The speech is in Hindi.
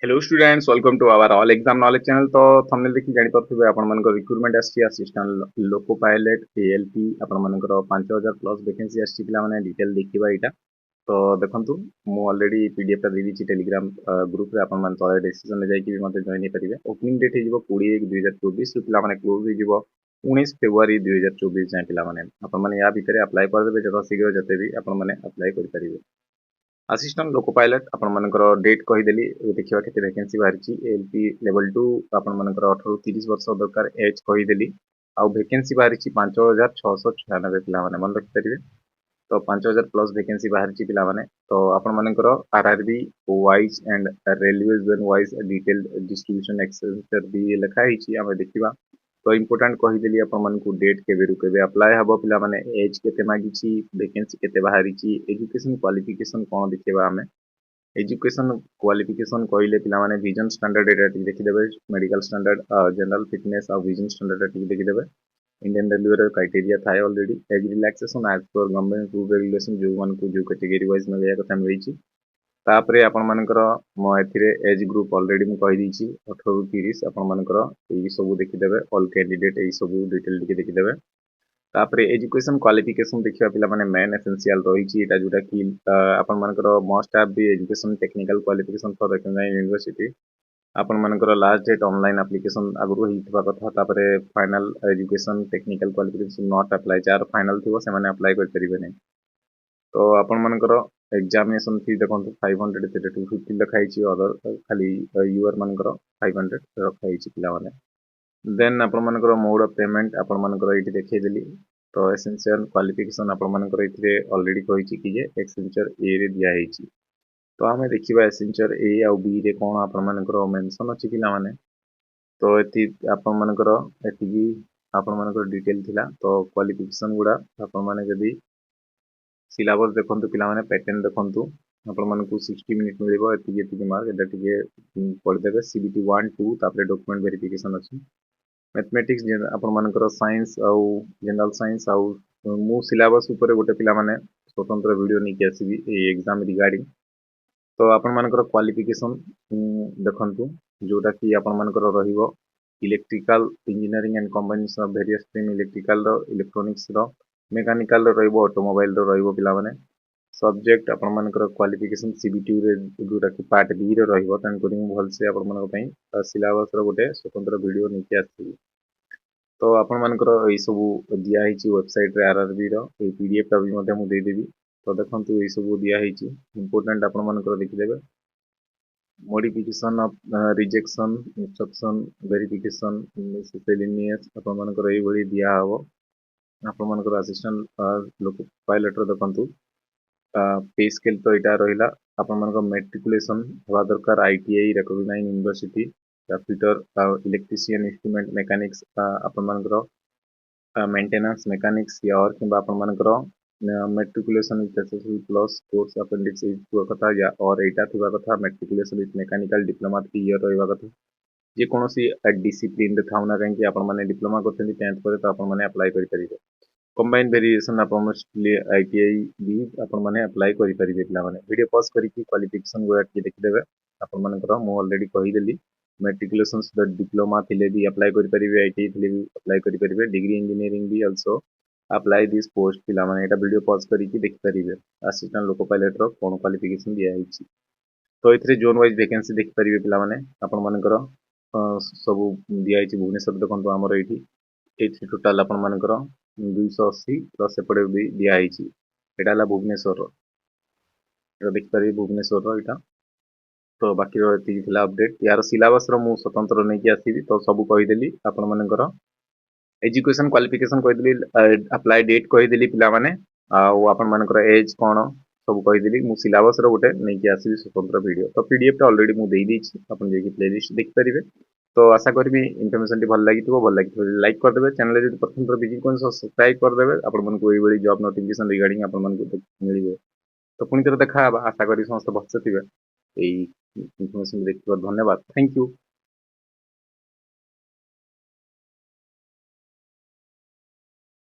Hello students, welcome to our all exam knowledge channel. तो थंबनेल देखि जानि पारथिबे आपण मानकर रिक्रूटमेंट आसी असिस्टेंट लोको पायलट एएलपी आपण मानकर 5000 प्लस वैकेंसी आसी पिला माने डिटेल देखिबा एटा। तो देखंतु मु ऑलरेडी पीडीएफ ता देली छि टेलीग्राम ग्रुप रे आपण मान तळे डिस्क्रिप्शन में जाई कि मते जॉइन करिवे। ओपनिंग डेट हिजबो 20/1/2024 पिला माने क्लोज हिजबो 19 फरवरी 2024 जाय पिला माने आपण माने या भीतर अप्लाई कर देबे जतो शीघ्र जते भी आपण माने अप्लाई कर परिबे। असिस्टेंट लोको पायलट आपण मानकर डेट कहीदेली देखिबा केते वैकेंसी बाहरिची। एलपी लेवल 2 आपण मानकर 18 ରୁ 30 वर्ष दरकार एज कहीदेली। आउ वैकेंसी बाहरिची 5696 पिला माने मन रखि परिबे। तो 5000 प्लस वैकेंसी बाहरिची पिला माने। तो आपण मानकर RRB wise and railway zone wise detailed distribution Accenture भी लिखा हिची हम देखिबा। तो इम्पोर्टेंट कहीदेली आपण मानकु डेट केबे रु केबे अप्लाई हबो पिला माने एज केते मागिची वैकेंसी केते बाहरिची एजुकेशन क्वालिफिकेशन कोन देखिबा हमें। एजुकेशन क्वालिफिकेशन कहले पिला माने विजन स्टैंडर्ड एटा टिक देखिदेबे। मेडिकल स्टैंडर्ड जनरल फिटनेस और विजन स्टैंडर्ड टिक देखिदेबे। इंडियन रेलवे रो क्राइटेरिया थाए ऑलरेडी। एज रिलैक्सेशन एज पर गवर्नमेंट रूल रेगुलेशन जो मान को जो कैटेगरी वाइज में गया कथा मिलिची। तापरे आपण मानकर मो एथिरे एज ग्रुप ऑलरेडी मु कहि दीची 18 ରୁ 30 आपण मानकर एई सब देखिदेबे। ऑल कैंडिडेट एई सब डिटेल टिक देखिदेबे। तापरे एजुकेशन क्वालिफिकेशन देखिबा पिला माने मेन एसेंशियल रहिची एटा जोटा कि आपण मानकर must have be education technical qualification for recognised university. आपण मानकर लास्ट डेट ऑनलाइन एप्लीकेशन आगु हितबा कथा। तापरे final education technical qualification not apply जार फाइनल थिबो से माने अप्लाई कर परिबे नै। तो आपण मानकर एग्जामिनेशन फी देखंतु 500 से 250 लिखाई छि। अदर खाली यूआर मानकर 500 रखाई छि पिला माने। देन आपण मानकर मोड ऑफ पेमेंट आपण मानकर एठी देखै देली। तो एसेंशियल क्वालिफिकेशन आपण मानकर एथिरे ऑलरेडी कहि छि कि जे एक्सेंचर ए रे दिया है छि। तो हमें देखिबा एसेंचर ए आ बी रे कोन आपण मानकर मेंशन अछि पिला माने। तो एति आपण मानकर एति आपण मानकर डिटेल थिला। तो क्वालिफिकेशन गुडा आपण माने जदी सिलेबस देखंतु पिला माने पैटर्न देखंतु आपण मानकु 60 मिनिट मिलिबो। एति मार्क एटा टिके पढ देबे। सीबीटी 1 2 तापरे डॉक्यूमेंट वेरिफिकेशन अछि। मैथमेटिक्स आपण मानकर साइंस आउ जनरल साइंस आउ मु सिलेबस ऊपर गोटे पिला माने स्वतंत्र वीडियो नहीं के आसीबी ए एग्जाम रिगार्डिंग। तो आपण मानकर क्वालिफिकेशन देखंतु जोटा कि आपण मानकर रहिबो electrical engineering and combination of various stream electrical रो इलेक्ट्रॉनिक्स रो मेकानिकल रो रहिबो ऑटोमोबाइल रो रहिबो पिला माने। सब्जेक्ट आपण मानकर क्वालिफिकेशन सीबीटी रे जोटा कि पार्ट बी रे रहिबो तन करी मु भल से आपण मानक पई सिलेबस रो गोटे स्वतंत्र वीडियो नहीं के आसीबी। तो आपण मानकर एई सब दिया हिची वेबसाइट रे आरआरबी रो ए पीडीएफ टा भी मध्ये मु दे देबी। तो देखंतु एई सब दिया हिची इंपोर्टेंट आपण मानकर देखि देबे। Modification of rejection instruction verification miscellaneous आपण मानकर एई भली दिया हबो। आपण मानकर असिस्टेंट लोक पायलट रो देखंतु पे स्केल तो एटा रहिला। आपण मानकर मैट्रिकुलेशन हवा दरकार ITI recognised university fitter electrician instrument mechanics आपण मानकर मेंटेनेंस मैकेनिक्स या और किबा आपण मानकर matriculation with SSC plus course appendix इथुआ कथा या और एटा थिबा कथा। Matriculation with mechanical diploma 3 year रहबा कथा। जे कोनोसी डिसिप्लिन रे थाउना काहे कि आपण माने डिप्लोमा करथि 10th पर तो आपण माने अप्लाई करि परिबे। कंबाइन वेरिएशन आपण मोस्टली आईटीआई भी आपण माने अप्लाई करि परिबे पिला माने। वीडियो पॉज करि कि क्वालिफिकेशन गुडा के देखि देबे। आपण मानकर मु ऑलरेडी कहि देली मैट्रिकुलेशन डिप्लोमा थिले भी अप्लाई करि परिबे। आईटीआई थिले भी अप्लाई करि परिबे। डिग्री इंजीनियरिंग भी आल्सो अप्लाई दिस पोस्ट पिला माने। एटा वीडियो पॉज करि कि देखि परिबे असिस्टेंट लोको पायलट रो कोन क्वालिफिकेशन दिया हिची। तो इथरे जोन वाइज वैकेंसी देखि परिबे पिला माने। आपण मानकर सब दिया हिची। भुवनेश्वर देखंतु हमर एठी एथि टोटल आपण मानकर 280 प्लस एपटे भी दिया हिची। एटा ला भुवनेश्वर रो एटा देखि परिबे भुवनेश्वर रो एटा। तो बाकी रो एति थिला अपडेट। यार सिलेबस रो मु स्वतंत्र नै कि आसीबी। तो सब कहि देली आपण मानकर एजुकेशन क्वालिफिकेशन कहि देली अप्लाई डेट कहि देली पिला माने। आ आपण मानकर एज कोन सब कहि देली। मु सिलेबस रो गोटे नै कि आसीबी स्वतंत्र वीडियो। तो पीडीएफ टा ऑलरेडी मु देई दैछि आपण जे कि प्लेलिस्ट देखि परिबे। तो आशा करबी इन्फॉर्मेशन टी भल भल लागिथिबो लाइक कर देबे। चैनल जदि प्रथम थर विजिट कोन सब्सक्राइब कर देबे। आपण मन को एई बडी जॉब नोटिफिकेशन रिगार्डिंग आपण मन को मिलिबो। तो पुनी तर देखा आशा करी समस्त बच्चे थिबे एई इन्फॉर्मेशन देखिबार धन्यवाद। Thank you.